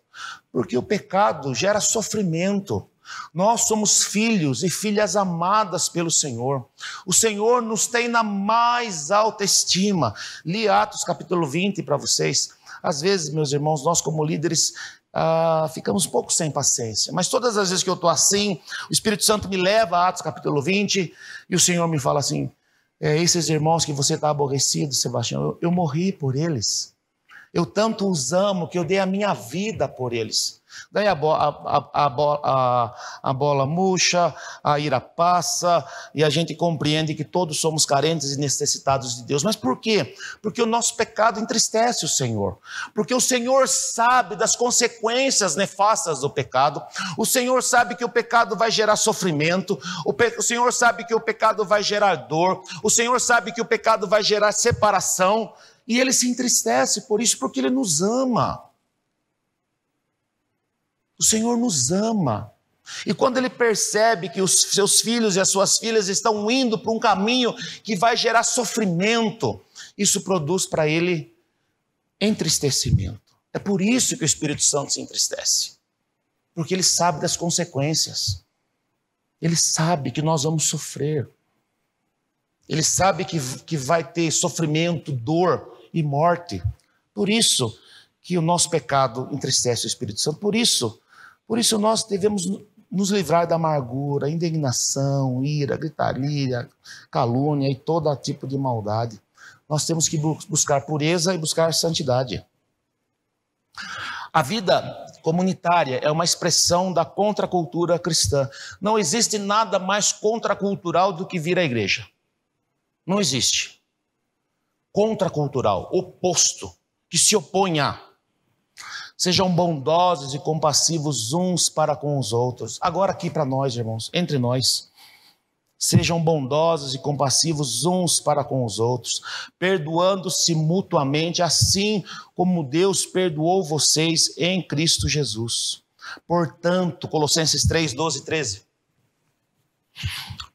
Porque o pecado gera sofrimento. Nós somos filhos e filhas amadas pelo Senhor. O Senhor nos tem na mais alta estima. Li Atos capítulo 20 para vocês. Às vezes, meus irmãos, nós como líderes ficamos um pouco sem paciência. Mas todas as vezes que eu estou assim, o Espírito Santo me leva a Atos capítulo 20 e o Senhor me fala assim, esses irmãos que você está aborrecido, Sebastião, eu morri por eles. Eu tanto os amo que eu dei a minha vida por eles. Daí a bola murcha, a ira passa e a gente compreende que todos somos carentes e necessitados de Deus. Mas por quê? Porque o nosso pecado entristece o Senhor. Porque o Senhor sabe das consequências nefastas do pecado. O Senhor sabe que o pecado vai gerar sofrimento. O Senhor sabe que o pecado vai gerar dor. O Senhor sabe que o pecado vai gerar separação. E Ele se entristece por isso, porque Ele nos ama. O Senhor nos ama. E quando Ele percebe que os seus filhos e as suas filhas estão indo para um caminho que vai gerar sofrimento, isso produz para Ele entristecimento. É por isso que o Espírito Santo se entristece. Porque Ele sabe das consequências. Ele sabe que nós vamos sofrer. Ele sabe que vai ter sofrimento, dor e morte. Por isso que o nosso pecado entristece o Espírito Santo. Por isso nós devemos nos livrar da amargura, indignação, ira, gritaria, calúnia e todo tipo de maldade. Nós temos que buscar pureza e buscar santidade. A vida comunitária é uma expressão da contracultura cristã. Não existe nada mais contracultural do que vir à igreja. Não existe. Contracultural, oposto, que se opõe a. Sejam bondosos e compassivos uns para com os outros. Agora aqui para nós, irmãos, entre nós. Sejam bondosos e compassivos uns para com os outros, perdoando-se mutuamente, assim como Deus perdoou vocês em Cristo Jesus. Portanto, Colossenses 3, 12 e 13.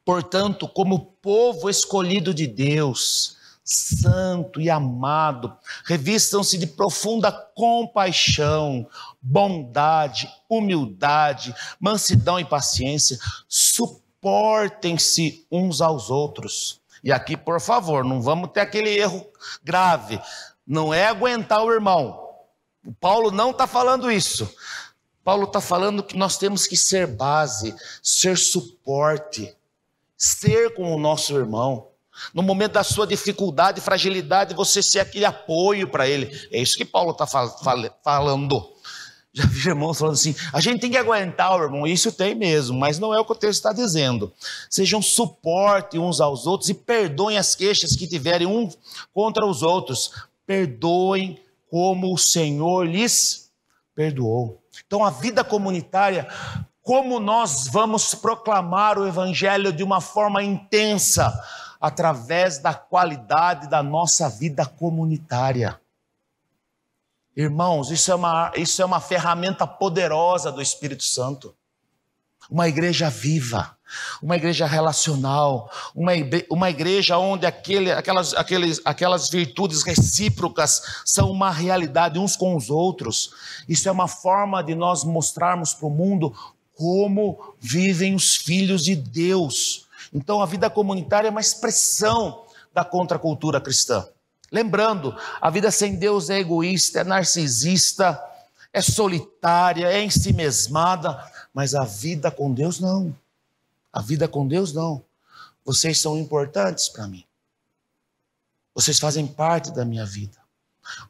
Portanto, como povo escolhido de Deus, santo e amado, revistam-se de profunda compaixão, bondade, humildade, mansidão e paciência, suportem-se uns aos outros. E aqui, por favor, não vamos ter aquele erro grave, não é aguentar o irmão. O Paulo não está falando isso. Paulo está falando que nós temos que ser base, ser suporte, ser com o nosso irmão. No momento da sua dificuldade e fragilidade, você ser aquele apoio para ele. É isso que Paulo está falando. Já vi irmãos falando assim, a gente tem que aguentar o irmão. Isso tem mesmo, mas não é o que o texto está dizendo. Sejam suporte uns aos outros e perdoem as queixas que tiverem uns contra os outros. Perdoem como o Senhor lhes perdoou. Então a vida comunitária, como nós vamos proclamar o evangelho de uma forma intensa? Através da qualidade da nossa vida comunitária. Irmãos, isso é uma ferramenta poderosa do Espírito Santo. Uma igreja viva, uma igreja relacional, uma igreja onde aquelas virtudes recíprocas são uma realidade uns com os outros. Isso é uma forma de nós mostrarmos para o mundo como vivem os filhos de Deus. Então a vida comunitária é uma expressão da contracultura cristã. Lembrando, a vida sem Deus é egoísta, é narcisista, é solitária, é ensimesmada, mas a vida com Deus não. A vida com Deus não. Vocês são importantes para mim. Vocês fazem parte da minha vida.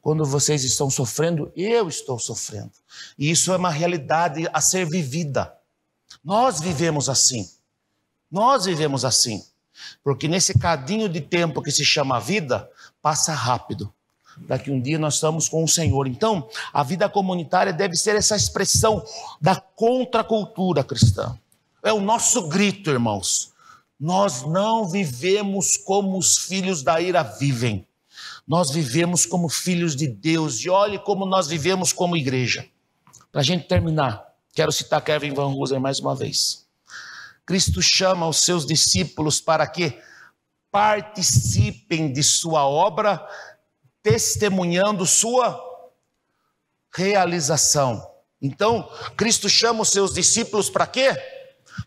Quando vocês estão sofrendo, eu estou sofrendo. E isso é uma realidade a ser vivida. Nós vivemos assim. Nós vivemos assim, porque nesse cadinho de tempo que se chama vida, passa rápido, daqui um dia nós estamos com o Senhor. Então, a vida comunitária deve ser essa expressão da contracultura cristã. É o nosso grito, irmãos. Nós não vivemos como os filhos da ira vivem. Nós vivemos como filhos de Deus. E olhe como nós vivemos como igreja. Para a gente terminar, quero citar Kevin Van Hooser mais uma vez. Cristo chama os seus discípulos para que participem de sua obra, testemunhando sua realização. Então, Cristo chama os seus discípulos para quê?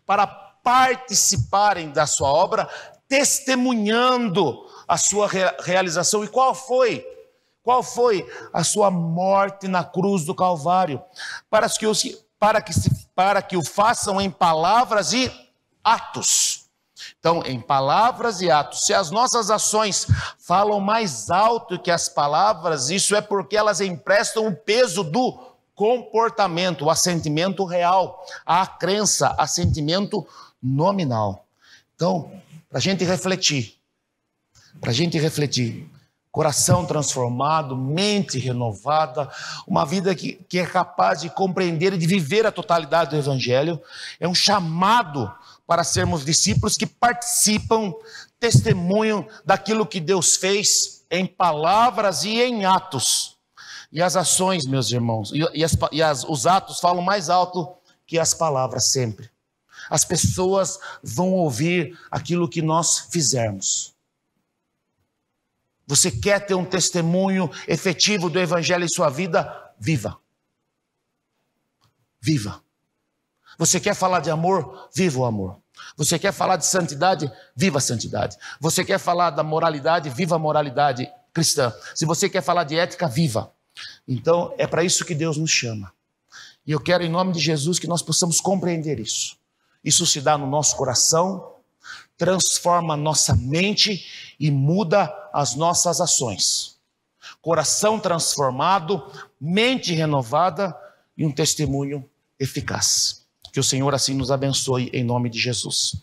Para participarem da sua obra, testemunhando a sua realização. E qual foi? Qual foi a sua morte na cruz do Calvário? Para que o façam em palavras e atos. Então, em palavras e atos, se as nossas ações falam mais alto que as palavras, isso é porque elas emprestam o peso do comportamento, o assentimento real, a crença, assentimento nominal. Então, para a gente refletir, coração transformado, mente renovada, uma vida que é capaz de compreender e de viver a totalidade do Evangelho, é um chamado para sermos discípulos que participam, testemunham daquilo que Deus fez em palavras e em atos. E as ações, meus irmãos, os atos falam mais alto que as palavras sempre. As pessoas vão ouvir aquilo que nós fizermos. Você quer ter um testemunho efetivo do Evangelho em sua vida? Viva. Viva. Você quer falar de amor? Viva o amor. Você quer falar de santidade? Viva a santidade. Você quer falar da moralidade? Viva a moralidade cristã. Se você quer falar de ética, viva. Então, é para isso que Deus nos chama. E eu quero, em nome de Jesus, que nós possamos compreender isso. Isso se dá no nosso coração, transforma a nossa mente e muda as nossas ações. Coração transformado, mente renovada e um testemunho eficaz. Que o Senhor assim nos abençoe em nome de Jesus.